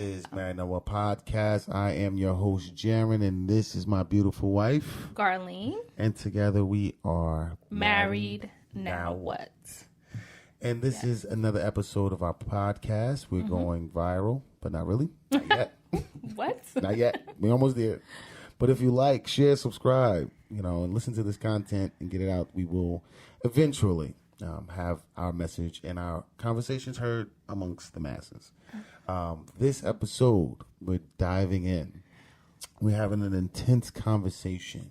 is MNWP Podcast. I am your host, Jeran, and this is my beautiful wife, Garline. And together we are Married Now What? And this is another episode of our podcast. We're going viral, but not really. Not yet. What? Not yet. We're almost there. But if you like, share, subscribe, and listen to this content and get it out, we will eventually have our message and our conversations heard amongst the masses. This episode, we're diving in. We're having an intense conversation.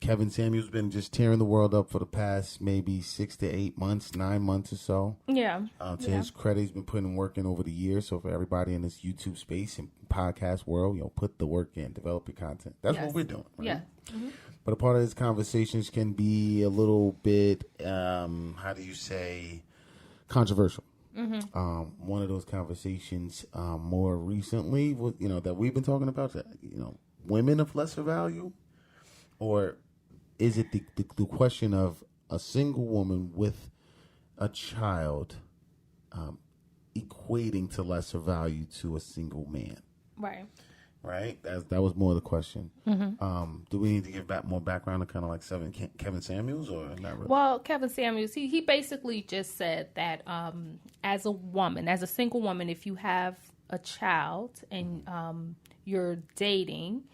Kevin Samuel's been just tearing the world up for the past maybe 6 to 8 months, 9 months or so. Yeah. To his credit, he's been putting work in over the years. So for everybody in this YouTube space and podcast world, put the work in, develop your content. That's what we're doing. Right? Yeah. But a part of his conversations can be a little bit, controversial. One of those conversations more recently, was, that we've been talking about, women of lesser value. Or is it the question of a single woman with a child equating to lesser value to a single man? Right. Right? That was more the question. Do we need to give more background to kind of like Kevin Samuels or not really? Well, Kevin Samuels, he basically just said that as a single woman, if you have a child and you're dating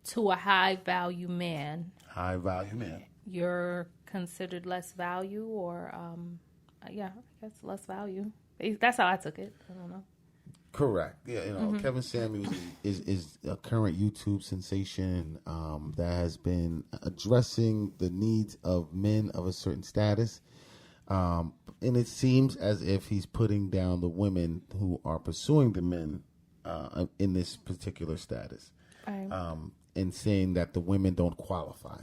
to a high-value man, you're considered less value or, I guess less value. That's how I took it. I don't know. Correct. Yeah, Kevin Samuels is a current YouTube sensation that has been addressing the needs of men of a certain status. And it seems as if he's putting down the women who are pursuing the men in this particular status. Right. And saying that the women don't qualify.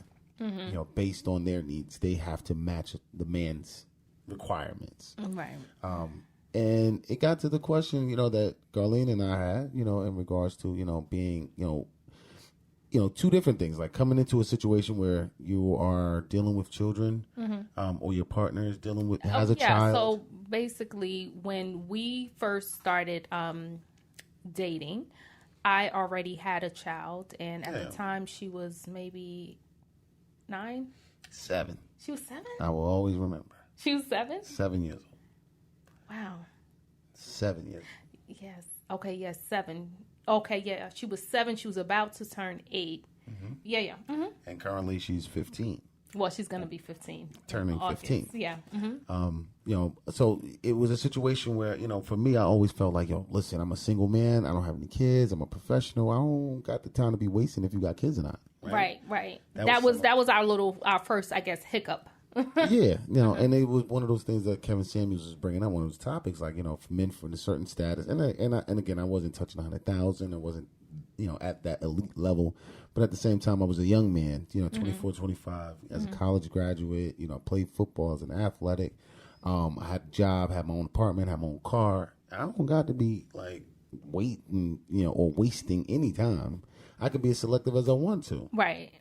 Based on their needs. They have to match the man's requirements. Right. And it got to the question, that Garline and I had, in regards to, being, two different things, like coming into a situation where you are dealing with children, or your partner is dealing with, has a child. So basically when we first started dating, I already had a child, and at the time she was maybe 9? 7. She was 7? I will always remember. She was 7? 7 years old. Wow. 7 years. Yes. Okay, yes, 7. Okay, yeah, she was 7. She was about to turn 8. Yeah. And currently she's 15. Well, she's going to be 15. Turning 15. Yeah. So it was a situation where, for me, I always felt like, listen, I'm a single man. I don't have any kids. I'm a professional. I don't got the time to be wasting if you got kids or not. Right. That was our first, I guess, hiccup. Yeah. And it was one of those things that Kevin Samuels was bringing up, one of those topics, like, for men from a certain status. And again, I wasn't touching 100,000. I wasn't, at that elite level. But at the same time, I was a young man, 24, 25, as a college graduate, played football as an athletic. I had a job, had my own apartment, had my own car. I don't got to be like waiting, or wasting any time. I could be as selective as I want to. Right.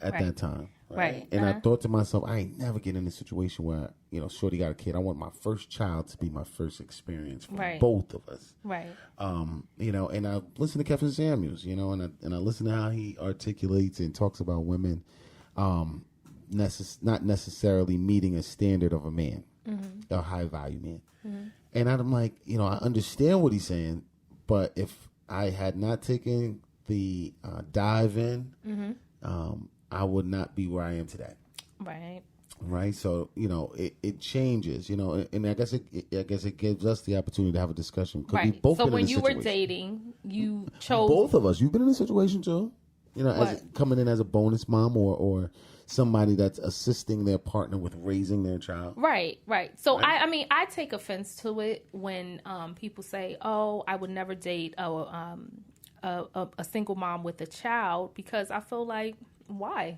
At that time. Right. And I thought to myself, I ain't never get in a situation where, Shorty got a kid. I want my first child to be my first experience for both of us. Right. And I listen to Kevin Samuels, and I listen to how he articulates and talks about women not necessarily meeting a standard of a man, a high value man. And I'm like, I understand what he's saying, but if I had not taken the dive in, I would not be where I am today. Right. So, it changes, and I guess it gives us the opportunity to have a discussion. Right. So when you were dating, you chose. Both of us. You've been in a situation too, as coming in as a bonus mom or somebody that's assisting their partner with raising their child. Right. So I take offense to it when people say, "Oh, I would never date a single mom with a child," because I feel like, why?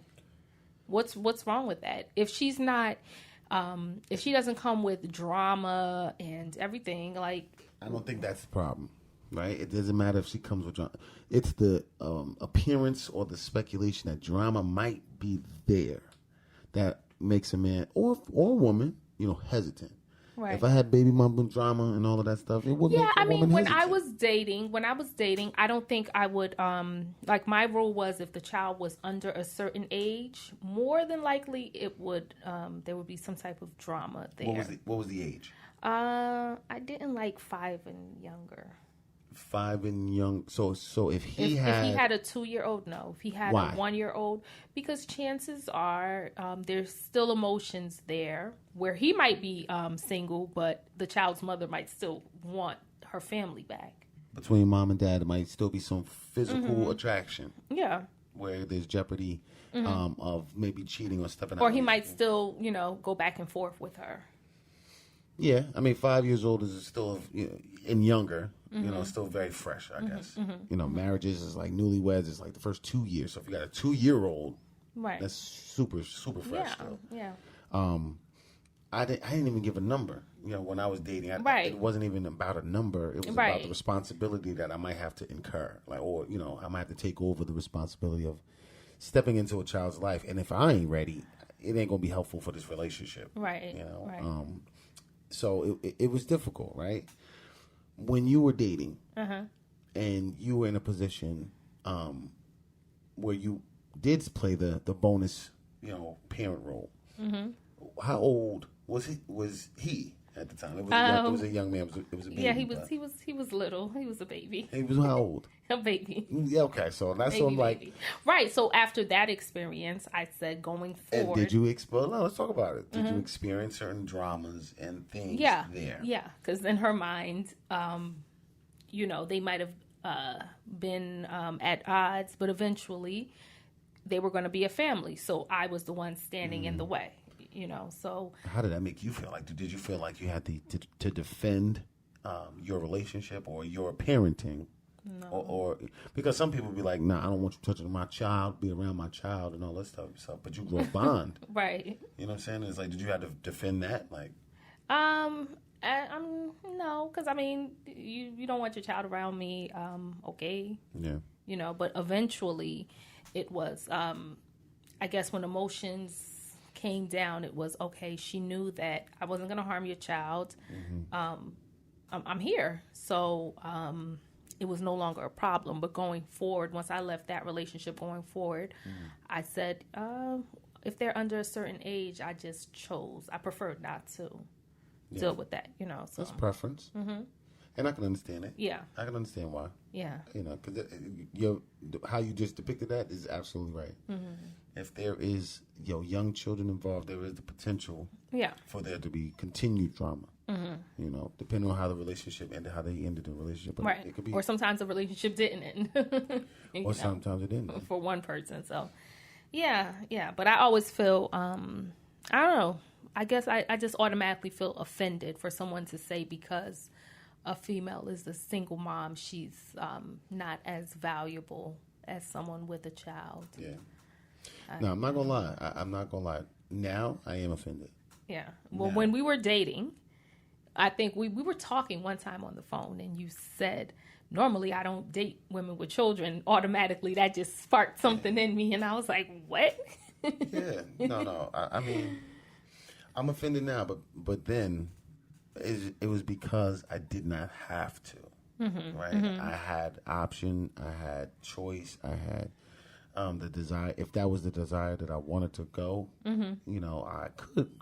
What's wrong with that? If she's not, if she doesn't come with drama and everything, like, I don't think that's the problem, right? It doesn't matter if she comes with drama. It's the appearance or the speculation that drama might be there that makes a man or a woman, hesitant. Right. If I had baby mama drama and all of that stuff, it would make a woman when hesitate. I was dating, I don't think I would like my rule was if the child was under a certain age, more than likely it would there would be some type of drama there. What was the age? I didn't like 5 and younger. 5 and young. So if he If he had a 2-year-old, no. If he had Why? a 1-year-old, because chances are there's still emotions there where he might be single, but the child's mother might still want her family back. Between mom and dad, there might still be some physical attraction. Yeah. Where there's jeopardy of maybe cheating or stepping out. Or he might still, go back and forth with her. Yeah, I mean, 5 years old is still, and younger, still very fresh, I guess. Marriages is like newlyweds is like the first 2 years. So if you got a 2-year-old, right, that's super, super fresh still. Yeah. I didn't even give a number, when I was dating. It wasn't even about a number. It was about the responsibility that I might have to incur. I might have to take over the responsibility of stepping into a child's life. And if I ain't ready, it ain't going to be helpful for this relationship. Right. Right. So it was difficult, right? When you were dating and you were in a position where you did play the bonus, parent role. Mm-hmm. How old was he at the time? It was a young man. It was a baby. Yeah, he was little. He was a baby. He was how old? A baby. Yeah, okay. So that's what I'm like. Baby. Right. So after that experience, I said going forward. And did you let's talk about it. Did you experience certain dramas and things there? Yeah, because in her mind, they might have been at odds, but eventually they were going to be a family. So I was the one standing in the way, so. How did that make you feel? Like, did you feel like you had to defend your relationship or your parenting? No. Or because some people be like, nah, I don't want you touching my child, be around my child and all that stuff. But you grow a bond. Right. You know what I'm saying? It's like, did you have to defend that? Like, no, because I mean, you don't want your child around me. Okay. Yeah. But eventually it was, I guess when emotions came down, it was, okay, she knew that I wasn't going to harm your child. Mm-hmm. I'm here. So, it was no longer a problem. But going forward, once I left that relationship going forward, I said, if they're under a certain age, I preferred not to deal with that, So. That's preference. Mm-hmm. And I can understand it. Yeah. I can understand why. Yeah. Because how you just depicted that is absolutely right. Mm-hmm. If there is young children involved, there is the potential for there to be continued drama. Mm-hmm. Depending on how the relationship ended, how they ended the relationship. But right. It could be, or sometimes the relationship didn't end. Or sometimes it didn't. For one person. So, yeah. But I always feel, I don't know. I guess I just automatically feel offended for someone to say because a female is a single mom, she's not as valuable as someone with a child. Yeah. No, I'm not going to lie. I'm not going to lie. Now, I am offended. Yeah. Well, when we were dating, I think we were talking one time on the phone, and you said, normally I don't date women with children. Automatically, that just sparked something in me, and I was like, what? Yeah. No. I mean, I'm offended now, but then it was because I did not have to. Mm-hmm, right? Mm-hmm. I had option. I had choice. I had the desire. If that was the desire that I wanted to go, I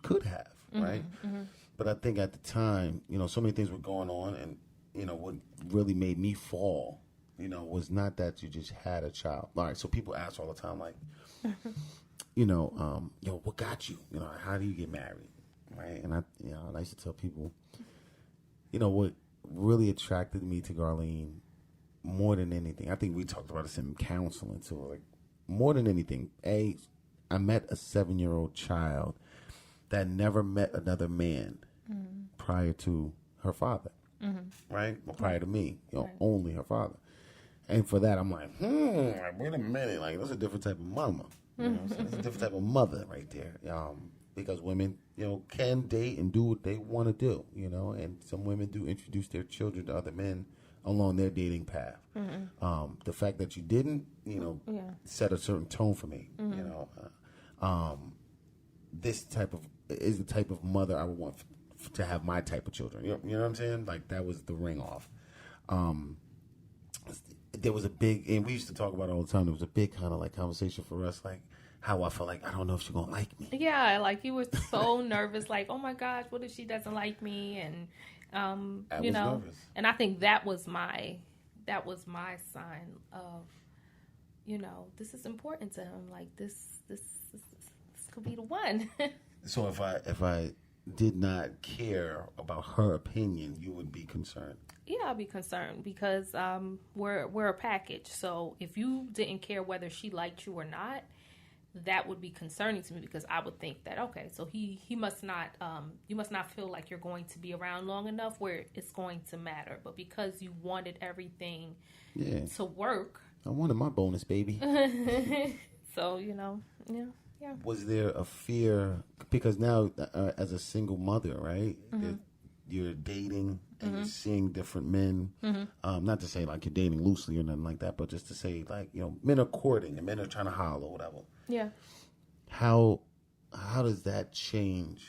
could have, right? Mm-hmm. But I think at the time, so many things were going on, and what really made me fall, was not that you just had a child. All right, so people ask all the time, like, what got you? How do you get married, right? And I used to tell people, what really attracted me to Garline more than anything. I think we talked about this in counseling too. Like, more than anything, I met a 7-year-old child that never met another man prior to her father, right? Well, prior to me, only her father. And for that, I'm like, wait a minute, like, that's a different type of mama. That's a different type of mother right there. Because women, can date and do what they want to do, and some women do introduce their children to other men along their dating path. Mm-hmm. The fact that you didn't, set a certain tone for me. Mm-hmm. This type of is the type of mother I would want to have my type of children. You know what I'm saying? Like that was the ring off. There was a big, and we used to talk about it all the time. There was a big kind of like conversation for us, like how I felt like I don't know if she's gonna like me. Yeah, like you were so nervous, like, oh my gosh, what if she doesn't like me? And you know, nervous. And I think that was my sign of, you know, this is important to him. Like this could be the one. So if I did not care about her opinion, you would be concerned. Yeah, I'll be concerned because we're a package. So if you didn't care whether she liked you or not, that would be concerning to me because I would think that, okay, so he must not, you must not feel like you're going to be around long enough where it's going to matter. But because you wanted everything to work. I wanted my bonus, baby. So, you know, yeah. Was there a fear, because now as a single mother, right, you're dating and you're seeing different men, not to say like you're dating loosely or nothing like that, but just to say like, you know, men are courting and men are trying to holler or whatever. Yeah. How does that change,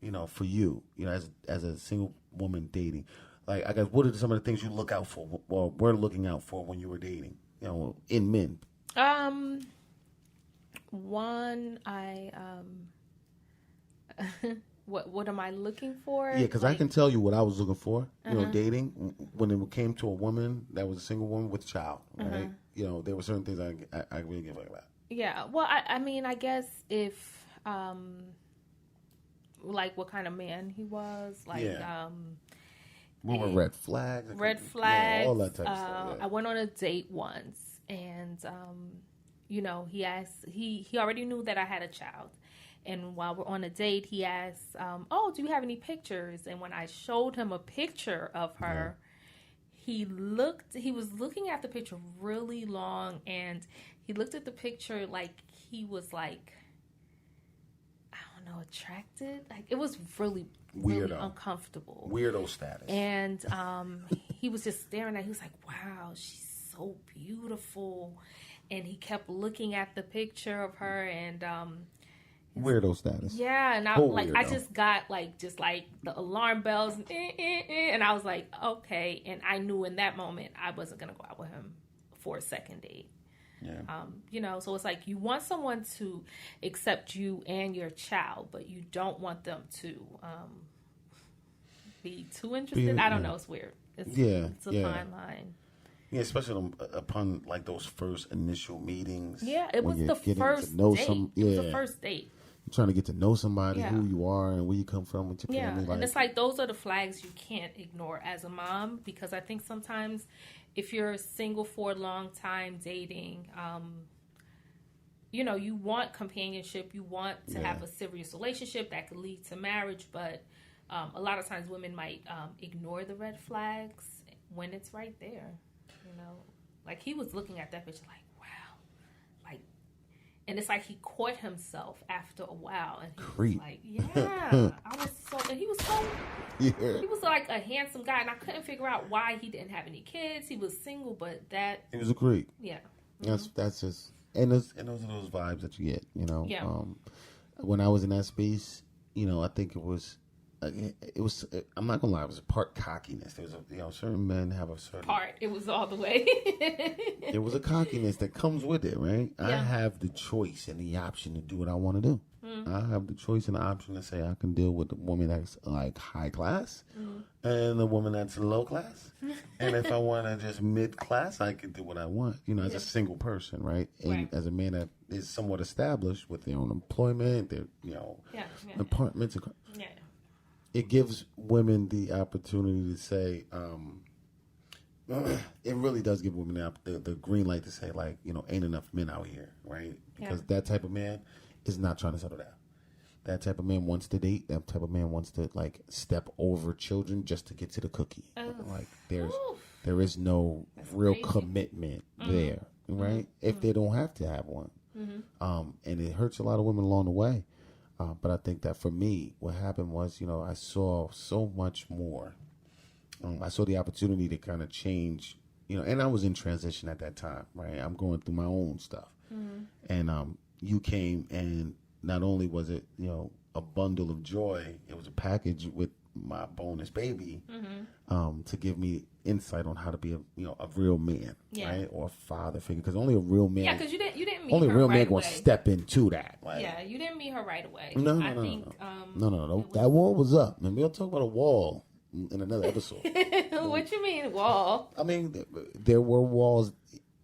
you know, for you, you know, as a single woman dating? Like, I guess, what are some of the things you look out for, or were looking out for when you were dating, you know, in men? One, what am I looking for? Yeah, because I can tell you what I was looking for, you know, dating. When it came to a woman that was a single woman with a child, right? You know, there were certain things I really give like that. Yeah, well, I mean, I guess if, like, what kind of man he was, like, what were red flags? Red flags. Yeah, all that type of stuff. Yeah. I went on a date once, and, you know, he asked, he already knew that I had a child. And while we're on a date, he asked, oh, do you have any pictures? And when I showed him a picture of her, he was looking at the picture really long, and he looked at the picture like he was like, I don't know, attracted. Like it was really uncomfortable. Weirdo status. And he was just staring at it. He was like, wow, she's so beautiful. And he kept looking at the picture of her, and weirdo status. Yeah, and I just got like the alarm bells, and I was like, okay. And I knew in that moment I wasn't gonna go out with him for a second date. Yeah. You know, so it's like you want someone to accept you and your child, but you don't want them to be too interested. I don't know. It's weird. It's a fine line. Yeah, especially upon like those first initial meetings. Yeah, it was the first date. It was the first date. You're trying to get to know somebody, who you are, and where you come from with your family. And it's like those are the flags you can't ignore as a mom, because I think sometimes if you're single for a long time dating, you know, you want companionship, you want to have a serious relationship that could lead to marriage, but a lot of times women might ignore the red flags when it's right there. You know, like he was looking at that picture like, wow, like, and it's like he caught himself after a while, and he was like, yeah, I was so, and he was so, he was like a handsome guy, and I couldn't figure out why he didn't have any kids. He was single, but he was a creep. Yeah, that's just, and those are those vibes that you get, you know. Yeah. When I was in that space, you know, I think it was, I'm not gonna lie, it was a part cockiness. There was certain men have a certain part. It was all the way. There was a cockiness that comes with it, right? Yeah. I have the choice and the option to do what I want to do. I have the choice and the option to say I can deal with a woman that's like high class and a woman that's low class. And if I want to just mid class, I can do what I want, you know, as a single person, right? And as a man that is somewhat established with their own employment, their, you know, apartments. It gives women the opportunity to say, it really does give women the green light to say, like, you know, ain't enough men out here, right? Because that type of man is not trying to settle down. That type of man wants to date. That type of man wants to, like, step over children just to get to the cookie. Like, there is no real commitment there, right? If they don't have to have one. And it hurts a lot of women along the way. But I think that for me, what happened was, you know, I saw so much more. I saw the opportunity to kind of change, you know, and I was in transition at that time, right? I'm going through my own stuff. And you came, and not only was it, you know, a bundle of joy. It was a package with my bonus baby, to give me insight on how to be a real man, right, or a father figure. Because only a real man, because you didn't meet only her a real right man away. going to step into that. Like, You didn't meet her right away. No. That wall was up, and we'll talk about a wall in another episode. What you mean wall? I mean, there were walls.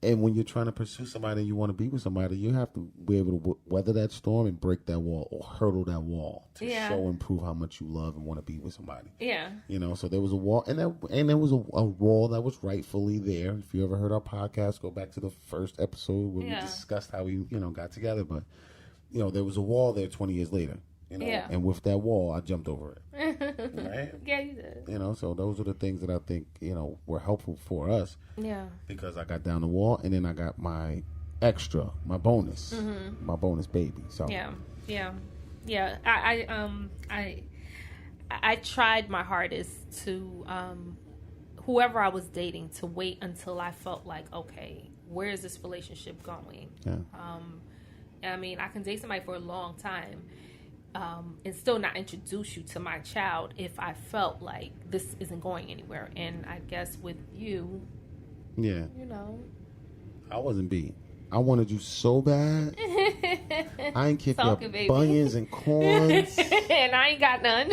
And when you're trying to pursue somebody and you want to be with somebody, you have to be able to weather that storm and break that wall or hurdle that wall to show and prove how much you love and want to be with somebody. Yeah. So there was a wall, and there was a wall that was rightfully there. If you ever heard our podcast, go back to the first episode where we discussed how we, got together. But, there was a wall there 20 years later. And with that wall, I jumped over it. Right? Yeah, you did. So those are the things that I think, were helpful for us. Yeah. Because I got down the wall, and then I got my extra, my bonus baby. So yeah. I tried my hardest to whoever I was dating to wait until I felt like, okay, where is this relationship going? Yeah. I mean, I can date somebody for a long time. And still not introduce you to my child if I felt like this isn't going anywhere. And I guess with you, I wasn't beat. I wanted you so bad. I ain't kick your bunions and corns. And I ain't got none.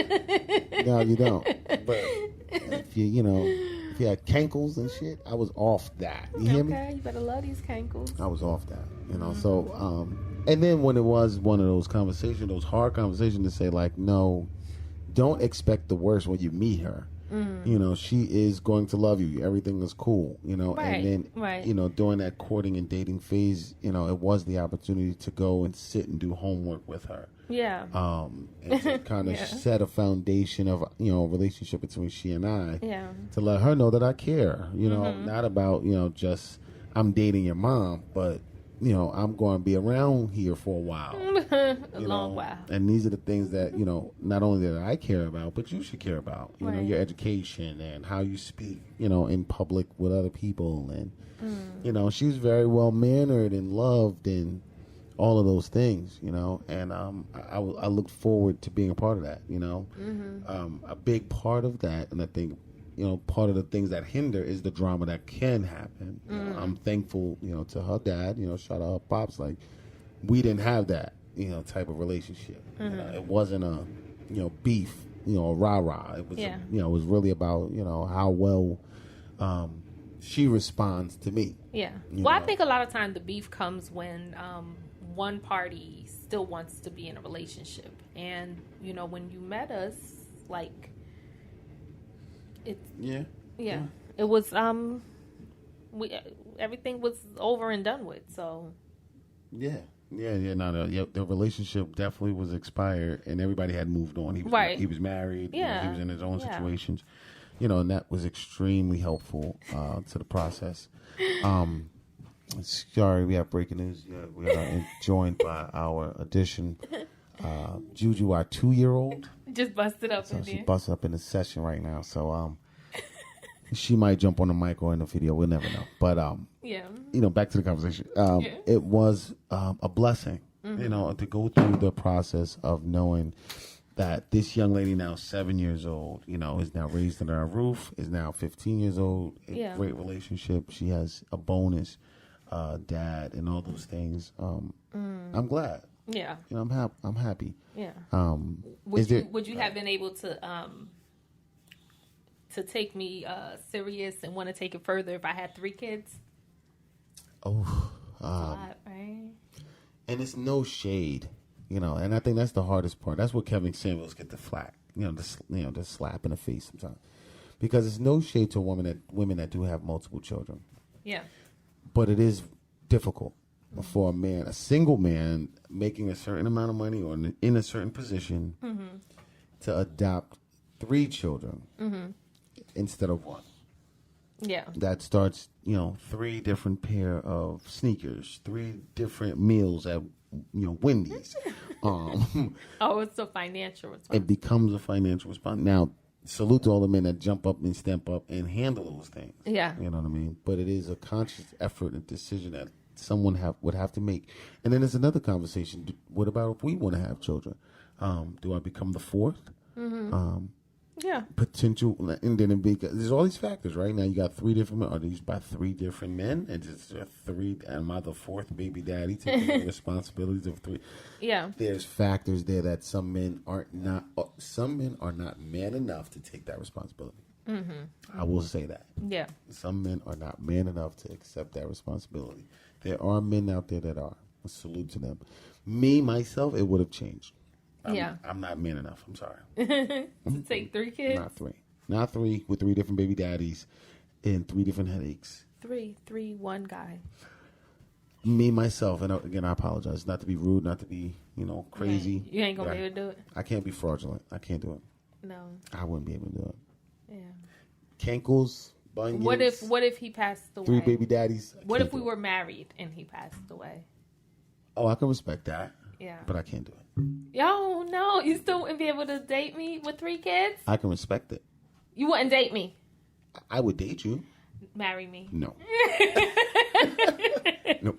No, you don't. But if if you had cankles and shit, I was off that. You hear me? Okay, you better love these cankles. I was off that. So and then when it was one of those conversations, those hard conversations to say like, no, don't expect the worst when you meet her. She is going to love you. Everything is cool, Right, and then, during that courting and dating phase, it was the opportunity to go and sit and do homework with her. Yeah. And to kind of set a foundation of, a relationship between she and I. Yeah. To let her know that I care, not about, just I'm dating your mom, but I'm going to be around here for a while. A long while. And these are the things that, not only that I care about, but you should care about. Your education and how you speak, in public with other people. And, she was very well mannered and loved and all of those things, And I look forward to being a part of that, A big part of that, and I think, part of the things that hinder is the drama that can happen. I'm thankful, to her dad, shout out her pops, like, we didn't have that, type of relationship. It wasn't a, beef, a rah-rah. It was, it was really about, how well she responds to me. Yeah. Well, I think a lot of time the beef comes when one party still wants to be in a relationship. And, when you met us, like, it was everything was over and done with. So the relationship definitely was expired, and everybody had moved on. He was married. He was in his own situations. And that was extremely helpful to the process. Sorry, we have breaking news. We are joined by our addition, Juju, our 2-year-old. Just busted up in She there. busted up in the session right now. So she might jump on the mic or in the video. We'll never know. But back to the conversation. It was a blessing, to go through the process of knowing that this young lady, now 7 years old, is now raised under our roof, is now 15 years old, a great relationship. She has a bonus dad and all those things. I'm glad. Yeah. I'm happy. Yeah. Would you have been able to take me serious and want to take it further if I had 3 kids? Right? And it's no shade, and I think that's the hardest part. That's what Kevin Samuels get the flack, the slap in the face sometimes, because it's no shade to women that do have multiple children. Yeah. But it is difficult for a single man making a certain amount of money or in a certain position to adopt 3 children instead of 1. Yeah. That starts, 3 different pair of sneakers, 3 different meals at, Wendy's. It's a financial response. It becomes a financial response. Now, salute to all the men that jump up and step up and handle those things. Yeah. You know what I mean? But it is a conscious effort and decision that someone would have to make. And then there's another conversation. What about if we want to have children? Do I become the fourth? Yeah. Potential, and then there's all these factors, right? Now you got 3 different men. Are these by 3 different men? And just 3, am I the 4th baby daddy taking the responsibilities of 3? Yeah. There's factors there that some men are not man enough to take that responsibility. I will say that. Yeah. Some men are not man enough to accept that responsibility. There are men out there that are. A salute to them. Me, myself, it would have changed. I'm not man enough. I'm sorry. To take 3 kids? Not 3 with 3 different baby daddies and 3 different headaches. 3, 1 guy. Me, myself, and again, I apologize. Not to be rude, not to be, crazy. You ain't going to be able to do it? I can't be fraudulent. I can't do it. No. I wouldn't be able to do it. Yeah. Cankles, bunions. What if he passed away? 3 baby daddies. What if we were married and he passed away? Oh, I can respect that. Yeah. But I can't do it. Yo, no. You still wouldn't be able to date me with 3 kids? I can respect it. You wouldn't date me? I would date you. Marry me? No. Nope.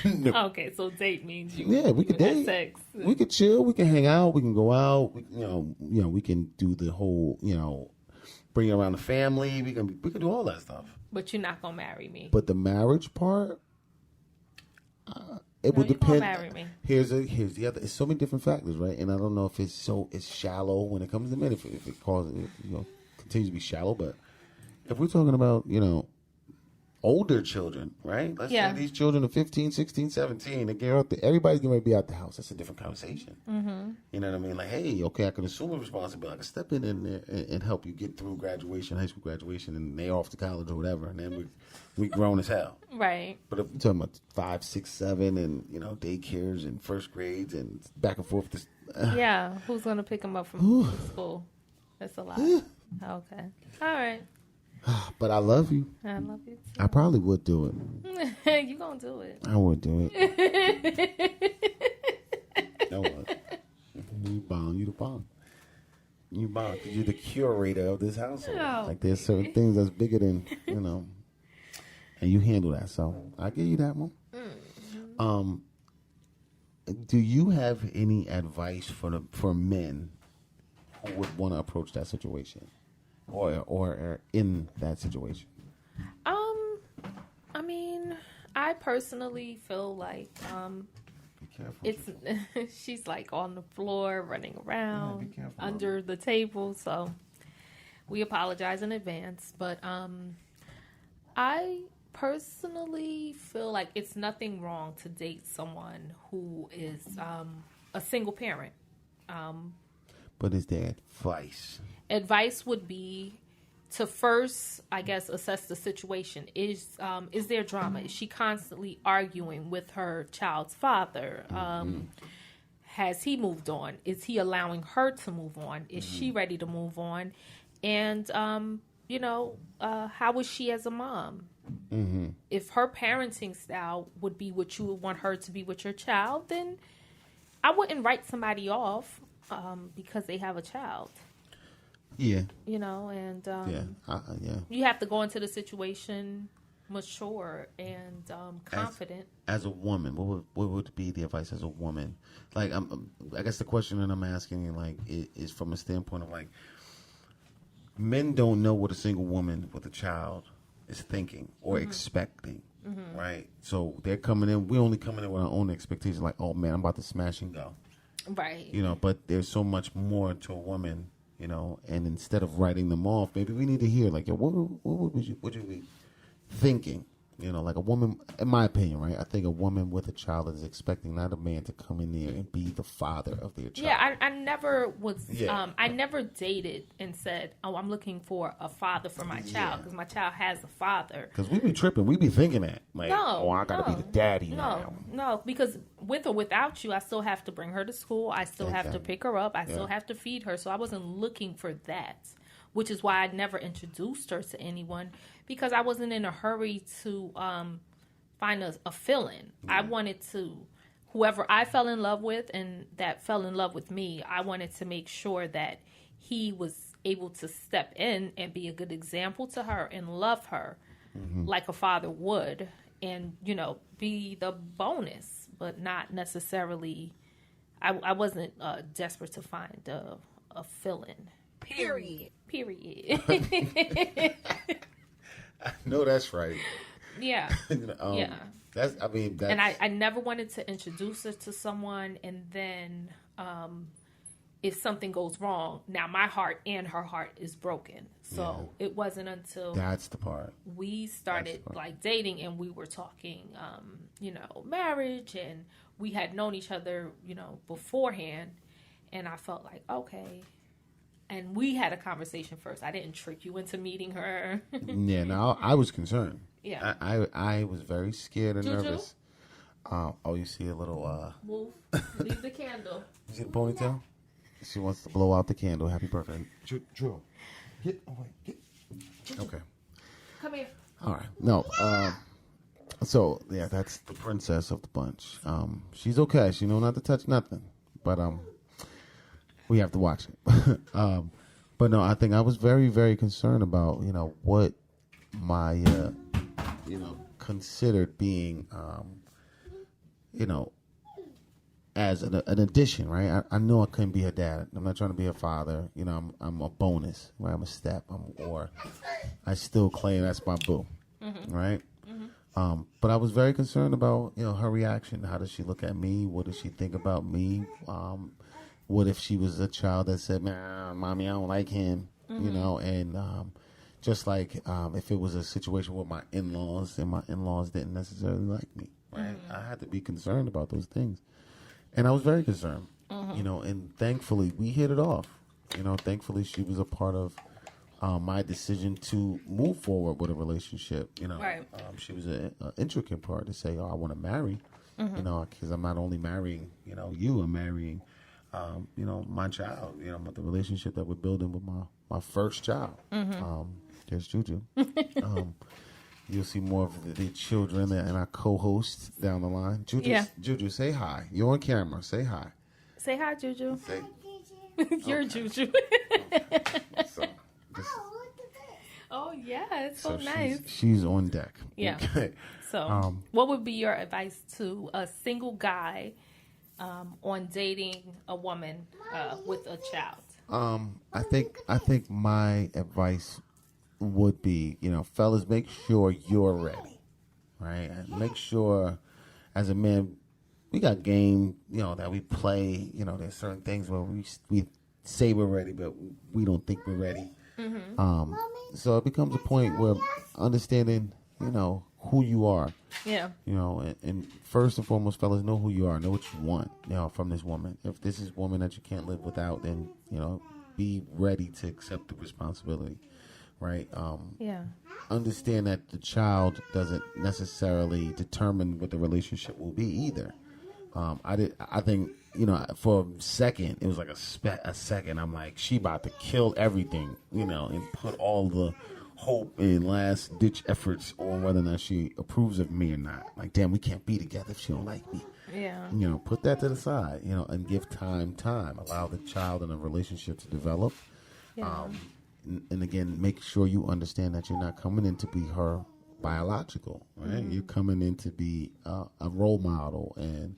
No. Okay, so date means we could date. Sex. We could chill. We can hang out. We can go out. We can do the whole, bring around the family. We can do all that stuff. But you're not gonna marry me. But the marriage part, it would depend. Marry me. Here's the other. It's so many different factors, right? And I don't know if it's shallow when it comes to men. If it continues to be shallow, but if we're talking about older children, right? Let's say these children are 15, 16, 17. They get out there. Everybody's going to be out the house. That's a different conversation. Mm-hmm. You know what I mean? Like, hey, okay, I can assume a responsibility. I can step in there and help you get through graduation, high school graduation, and they off to college or whatever. And then we grown as hell. Right. But if you're talking about 5, 6, 7, and daycares and first grades and back and forth. Yeah, who's going to pick them up from school? That's a lot. Okay. All right. But I love you. I love you too. I probably would do it. You gonna do it. I would do it. No one. You bomb. You the bomb. You bomb because you're the curator of this household. Oh, like there's certain things that's bigger than, and you handle that. So I give you that one. Mm-hmm. Do you have any advice for men who would want to approach that situation? Or in that situation? I mean, I personally feel like be careful. It's she's like on the floor running around under the table, so we apologize in advance. But I personally feel like it's nothing wrong to date someone who is a single parent. But is there advice? Advice would be to first, I guess, assess the situation. Is there drama? Is she constantly arguing with her child's father? Has he moved on? Is he allowing her to move on? Is she ready to move on? And, how is she as a mom? Mm-hmm. If her parenting style would be what you would want her to be with your child, then I wouldn't write somebody off because they have a child. Yeah. And yeah. You have to go into the situation mature and confident. As a woman, what would be the advice as a woman? Like, I guess the question that I'm asking, like, is from a standpoint of like, men don't know what a single woman with a child is thinking or expecting, right? So they're coming in. We're only coming in with our own expectations. Like, oh man, I'm about to smash and go, right? But there's so much more to a woman. And instead of writing them off, maybe we need to hear, like, what would you be thinking? Like a woman, in my opinion, right? I think a woman with a child is expecting not a man to come in there and be the father of their child. Yeah, I never was, I never dated and said, oh, I'm looking for a father for my child because my child has a father. Because we be tripping. We be thinking that. Like, I got to be the daddy now. No, because with or without you, I still have to bring her to school. I still have to pick her up. I still have to feed her. So I wasn't looking for that, which is why I never introduced her to anyone because I wasn't in a hurry to find a fill-in. I wanted to, whoever I fell in love with and that fell in love with me, I wanted to make sure that he was able to step in and be a good example to her and love her like a father would and, be the bonus, but not necessarily I wasn't desperate to find a fill-in. Period. I know that's right. Yeah. Yeah. And I never wanted to introduce her to someone, and then if something goes wrong, now my heart and her heart is broken. So it wasn't until that's the part we started like dating, and we were talking, marriage, and we had known each other, beforehand, and I felt like, okay. And we had a conversation first. I didn't trick you into meeting her. Yeah, no, I was concerned. Yeah. I was very scared and Juju? nervous. You see a little... Move. Leave the candle. You see the ponytail? She wants to blow out the candle. Happy birthday. Drew, get away. Okay. Come here. All right. No, so, yeah, that's the princess of the bunch. She's okay. She know not to touch nothing. But, we have to watch it. But no, I think I was very, very concerned about, what my, considered being, as an addition, right? I know I couldn't be her dad. I'm not trying to be her father. I'm a bonus, right? I'm a step, or I still claim that's my boo, right? Mm-hmm. But I was very concerned about, her reaction. How does she look at me? What does she think about me? What if she was a child that said, "Man, mommy, I don't like him," and just like if it was a situation with my in-laws and my in-laws didn't necessarily like me, right? I had to be concerned about those things, and I was very concerned, and thankfully we hit it off. Thankfully she was a part of my decision to move forward with a relationship. Right. She was an intricate part to say, "Oh, I want to marry," because I'm not only marrying, you, I'm marrying. My child, the relationship that we're building with my first child. There's Juju. You'll see more of the children and our co-hosts down the line. Juju, say hi. You're on camera. Say hi. Say hi, Juju. Say, You're Juju. So, oh, yeah. It's so nice. She's on deck. Yeah. Okay. So, what would be your advice to a single guy on dating a woman with a child? I think my advice would be, fellas, make sure you're ready, right? And make sure, as a man, we got game, that we play. There's certain things where we say we're ready, but we don't think we're ready. Mm-hmm. So it becomes a point where understanding, who you are. Yeah. And first and foremost, fellas, know who you are. Know what you want, from this woman. If this is a woman that you can't live without, then, be ready to accept the responsibility, right? Understand that the child doesn't necessarily determine what the relationship will be either. I think, for a second, it was like a second. I'm like, she about to kill everything, and put all the hope and last ditch efforts on whether or not she approves of me or not. Like, damn, we can't be together if she don't like me. Yeah. Put that to the side, and give time. Allow the child and the relationship to develop. Yeah. And again, make sure you understand that you're not coming in to be her biological, right? You're coming in to be a role model and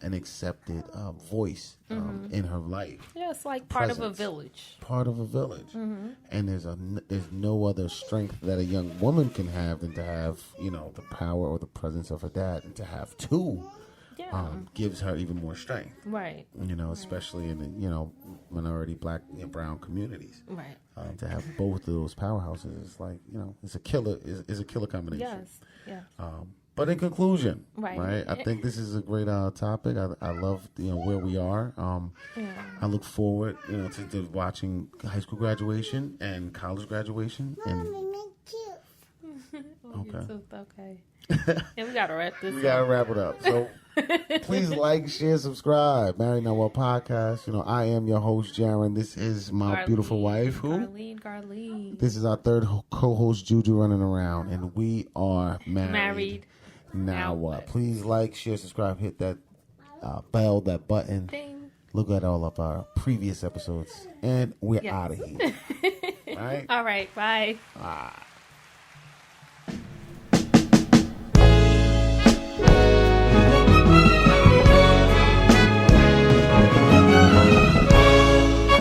an accepted voice in her life. Yeah, it's like part of a village. Part of a village. And there's no other strength that a young woman can have than to have, the power or the presence of her dad, and to have two. Yeah. Gives her even more strength. Right. Especially in the, minority black and brown communities. Right. To have both of those powerhouses is like, it's a killer combination. Yes. But in conclusion, right? I think this is a great topic. I love, where we are. I look forward, to watching high school graduation and college graduation. And Okay. And we gotta wrap this. We gotta wrap it up. So please like, share, subscribe. Married Now Well podcast. I am your host, Jeran. This is my beautiful wife, who? Garline. This is our third co-host, Juju, running around, and we are married. Now what? Please like, share, subscribe, hit that bell, that button. Ding. Look at all of our previous episodes, and we're out of here. All right. All right. Bye. Bye.